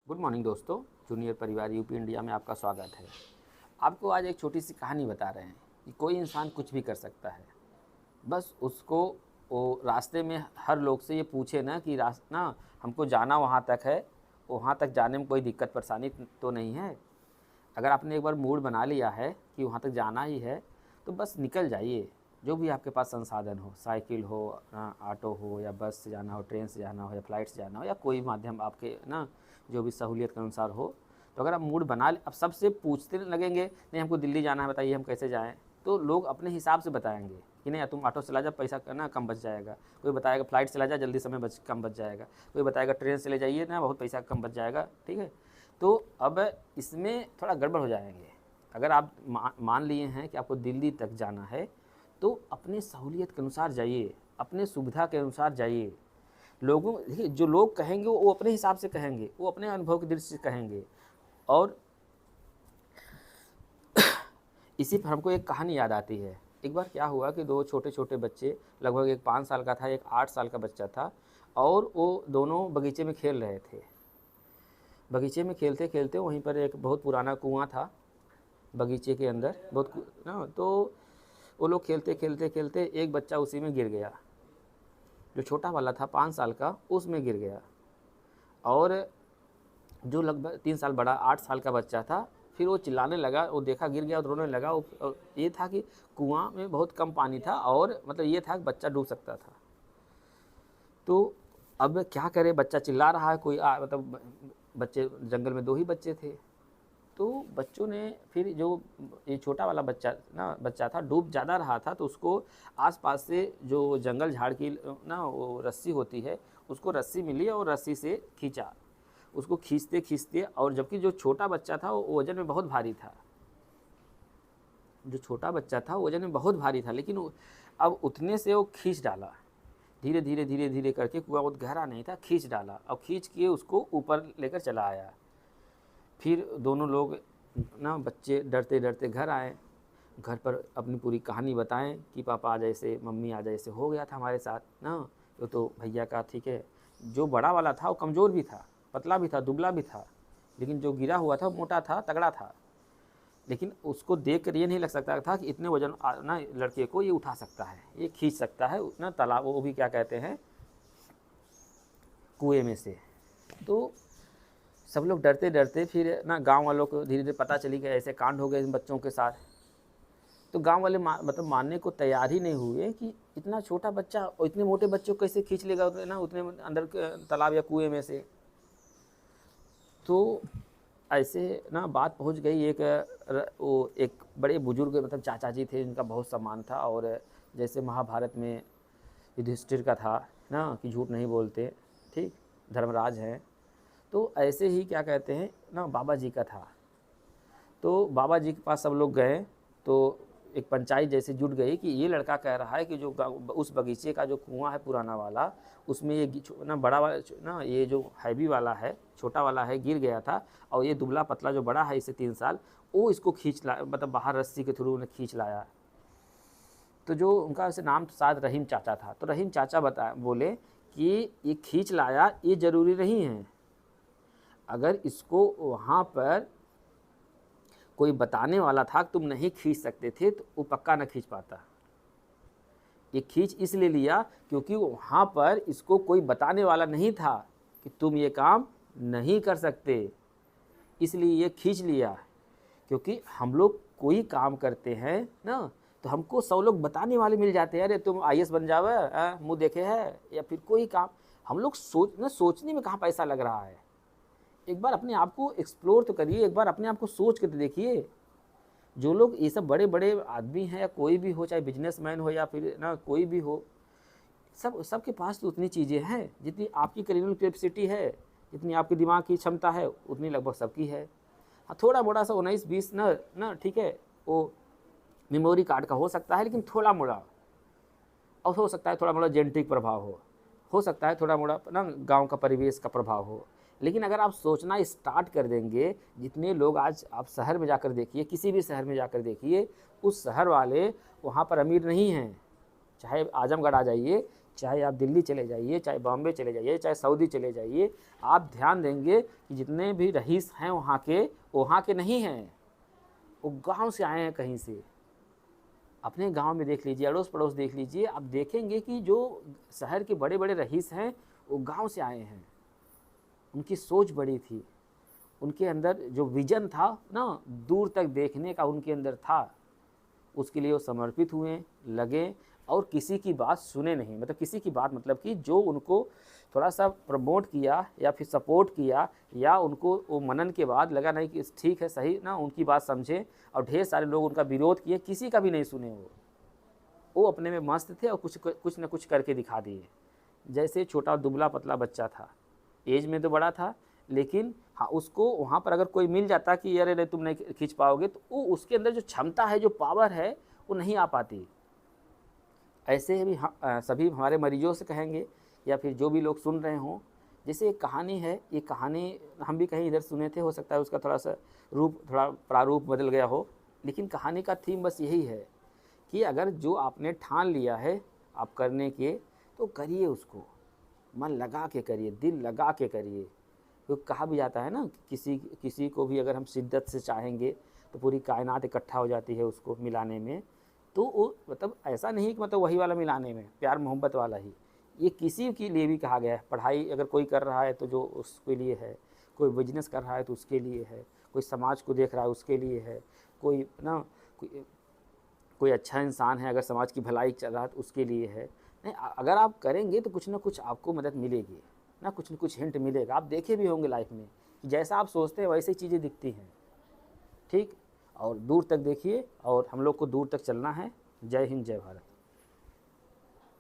Good morning दोस्तों। Junior परिवार UP India में आपका स्वागत है। आपको आज एक छोटी सी कहानी बता रहे हैं कि कोई इंसान कुछ भी कर सकता है। बस उसको वो रास्ते में हर लोग से ये पूछे ना कि रास्ता हमको जाना वहाँ तक है, वहाँ तक जाने में कोई दिक्कत परेशानी तो नहीं है। अगर आपने एक बार मूड बना लिया है कि वहाँ तक जाना ही है तो बस निकल जाइए। जो भी आपके पास संसाधन हो, साइकिल हो, ऑटो हो, या बस से जाना हो, ट्रेन से जाना हो, या फ्लाइट से जाना हो, या कोई माध्यम आपके जो भी सहूलियत के अनुसार हो, तो अगर आप मूड बना ले। अब सबसे पूछते लगेंगे नहीं हमको दिल्ली जाना है, बताइए हम कैसे जाएँ। तो लोग अपने हिसाब से बताएंगे कि नहीं तुम ऑटो चला जा, पैसा कम बच जाएगा। कोई बताएगा फ्लाइट चला जा, जल्दी समय कम बच जाएगा। कोई बताएगा ट्रेन से ले जाइए ना, बहुत पैसा कम बच जाएगा। ठीक है, तो अब इसमें थोड़ा गड़बड़ हो जाएंगे। अगर आप मान लिए हैं कि आपको दिल्ली तक जाना है तो अपने सहूलियत के अनुसार जाइए, अपने सुविधा के अनुसार जाइए। लोगों देखिए, जो लोग कहेंगे वो अपने हिसाब से कहेंगे, वो अपने अनुभव की दृष्टि से कहेंगे। और इसी पर हमको एक कहानी याद आती है। एक बार क्या हुआ कि दो छोटे छोटे बच्चे, लगभग एक 5 साल का था, एक 8 साल का बच्चा था, और वो दोनों बगीचे में खेल रहे थे। बगीचे में खेलते खेलते वहीं पर एक बहुत पुराना कुआं था बगीचे के अंदर, बहुत ना। तो वो लोग खेलते खेलते खेलते एक बच्चा उसी में गिर गया। जो छोटा वाला था 5 साल का, उसमें गिर गया। और जो लगभग 3 साल बड़ा 8 साल का बच्चा था, फिर वो चिल्लाने लगा, वो देखा गिर गया और रोने लगा। ये था कि कुआं में बहुत कम पानी था, और मतलब ये था कि बच्चा डूब सकता था। तो अब क्या करे, बच्चा चिल्ला रहा है, कोई मतलब बच्चे जंगल में 2 ही बच्चे थे। तो बच्चों ने फिर जो ये छोटा वाला बच्चा था, डूब ज़्यादा रहा था, तो उसको आसपास से जो जंगल झाड़ की वो रस्सी होती है, उसको रस्सी मिली और रस्सी से खींचा। उसको खींचते खींचते, और जबकि जो छोटा बच्चा था वो वज़न में बहुत भारी था, जो छोटा बच्चा था वज़न में बहुत भारी था, लेकिन अब उतने से वो खींच डाला। धीरे धीरे धीरे धीरे करके, कुआं बहुत गहरा नहीं था, खींच डाला और खींच के उसको ऊपर लेकर चला आया। फिर दोनों लोग बच्चे डरते डरते घर आए। घर पर अपनी पूरी कहानी बताएं कि पापा आज ऐसे, मम्मी आज ऐसे हो गया था हमारे साथ ना। तो भैया का ठीक है, जो बड़ा वाला था वो कमज़ोर भी था, पतला भी था, दुबला भी था, लेकिन जो गिरा हुआ था मोटा था, तगड़ा था। लेकिन उसको देख कर ये नहीं लग सकता था कि इतने वजन लड़के को ये उठा सकता है, ये खींच सकता है तालाब, वो भी क्या कहते हैं, कुएं में से। तो सब लोग डरते डरते फिर गांव वालों को धीरे धीरे पता चली कि ऐसे कांड हो गए इन बच्चों के साथ। तो गांव वाले मतलब मानने को तैयार ही नहीं हुए कि इतना छोटा बच्चा और इतने मोटे बच्चों को कैसे खींच लेगा उतने अंदर के तालाब या कुएं में से। तो ऐसे बात पहुंच गई वो एक बड़े बुजुर्ग, मतलब चाचा जी थे, जिनका बहुत सम्मान था। और जैसे महाभारत में युधिष्ठिर का था कि झूठ नहीं बोलते, ठीक, धर्मराज हैं। तो ऐसे ही क्या कहते हैं बाबा जी का था। तो बाबा जी के पास सब लोग गए, तो एक पंचायत जैसे जुट गई कि ये लड़का कह रहा है कि जो उस बगीचे का जो कुआं है पुराना वाला, उसमें ये बड़ा वाला ये जो हैवी वाला है, छोटा वाला है, गिर गया था। और ये दुबला पतला जो बड़ा है, इससे 3 साल, वो इसको खींच ला, मतलब बाहर रस्सी के थ्रू उन्हें खींच लाया। तो जो उनका वैसे नाम तो शायद रहीम चाचा था। तो रहीम चाचा बोले कि ये खींच लाया ये ज़रूरी नहीं है, अगर इसको वहाँ पर कोई बताने वाला था कि तुम नहीं खींच सकते थे, तो वो पक्का न खींच पाता। ये खींच इसलिए लिया क्योंकि वहाँ पर इसको कोई बताने वाला नहीं था कि तुम ये काम नहीं कर सकते, इसलिए ये खींच लिया। क्योंकि हम लोग कोई काम करते हैं तो हमको 100 लोग बताने वाले मिल जाते हैं, अरे तुम IAS बन जावे, मुँह देखे है, या फिर कोई काम। हम लोग सोचने में कहाँ पैसा लग रहा है। एक बार अपने आप को एक्सप्लोर तो करिए, एक बार अपने आप को सोच के तो देखिए। जो लोग ये सब बड़े बड़े आदमी हैं, या कोई भी हो, चाहे बिजनेसमैन हो या फिर कोई भी हो, सबके पास तो उतनी चीज़ें हैं जितनी आपकी क्रिमिनल कैपेसिटी है, जितनी आपकी दिमाग की क्षमता है, उतनी लगभग सबकी है। हाँ, थोड़ा मोड़ा सा 19-20 ठीक है, वो मेमोरी कार्ड का हो सकता है, लेकिन थोड़ा मोड़ा, और हो सकता है थोड़ा मोड़ा जेनेटिक प्रभाव हो सकता है थोड़ा मोड़ा गाँव का परिवेश का प्रभाव हो। लेकिन अगर आप सोचना स्टार्ट कर देंगे, जितने लोग आज आप शहर में जाकर देखिए, किसी भी शहर में जाकर देखिए, उस शहर वाले वहाँ पर अमीर नहीं हैं। चाहे आजमगढ़ आ जाइए, चाहे आप दिल्ली चले जाइए, चाहे बॉम्बे चले जाइए, चाहे सऊदी चले जाइए, आप ध्यान देंगे कि जितने भी रईस हैं वहाँ के नहीं हैं, वो गांव से आए हैं कहीं से। अपने गांव में देख लीजिए, अड़ोस पड़ोस देख लीजिए, आप देखेंगे कि जो शहर के बड़े बड़े रईस हैं वो गांव से आए हैं। उनकी सोच बड़ी थी, उनके अंदर जो विजन था ना, दूर तक देखने का उनके अंदर था, उसके लिए वो समर्पित हुए, लगे और किसी की बात सुने नहीं। मतलब किसी की बात मतलब कि जो उनको थोड़ा सा प्रमोट किया या फिर सपोर्ट किया या उनको वो मनन के बाद लगा नहीं कि ठीक है सही ना, उनकी बात समझे, और ढेर सारे लोग उनका विरोध किए, किसी का भी नहीं सुने। वो अपने में मस्त थे और कुछ न कुछ करके दिखा दिए। जैसे छोटा दुबला पतला बच्चा था, एज में तो बड़ा था, लेकिन हाँ उसको वहाँ पर अगर कोई मिल जाता कि अरे नहीं तुम नहीं खींच पाओगे, तो वो उसके अंदर जो क्षमता है, जो पावर है, वो नहीं आ पाती। ऐसे भी सभी हमारे मरीजों से कहेंगे या फिर जो भी लोग सुन रहे हों, जैसे एक कहानी है, ये कहानी हम भी कहीं इधर सुने थे, हो सकता है उसका थोड़ा सा रूप, थोड़ा प्रारूप बदल गया हो, लेकिन कहानी का थीम बस यही है कि अगर जो आपने ठान लिया है आप करने के, तो करिए उसको, मन लगा के करिए, दिल लगा के करिए। तो कहा भी जाता है ना, किसी को भी अगर हम शिद्दत से चाहेंगे तो पूरी कायनात इकट्ठा हो जाती है उसको मिलाने में। तो वो मतलब ऐसा नहीं कि मतलब वही वाला मिलाने में, प्यार मोहब्बत वाला ही, ये किसी के लिए भी कहा गया है। पढ़ाई अगर कोई कर रहा है तो जो उसके लिए है, कोई बिजनेस कर रहा है तो उसके लिए है, कोई समाज को देख रहा है उसके लिए है, कोई ना कोई अच्छा इंसान है अगर समाज की भलाई चल रहा है तो उसके लिए है। नहीं, अगर आप करेंगे तो कुछ ना कुछ आपको मदद मिलेगी ना, कुछ न कुछ हिंट मिलेगा। आप देखे भी होंगे लाइफ में कि जैसा आप सोचते हैं वैसे ही चीज़ें दिखती हैं। ठीक, और दूर तक देखिए, और हम लोग को दूर तक चलना है। जय हिंद, जय भारत।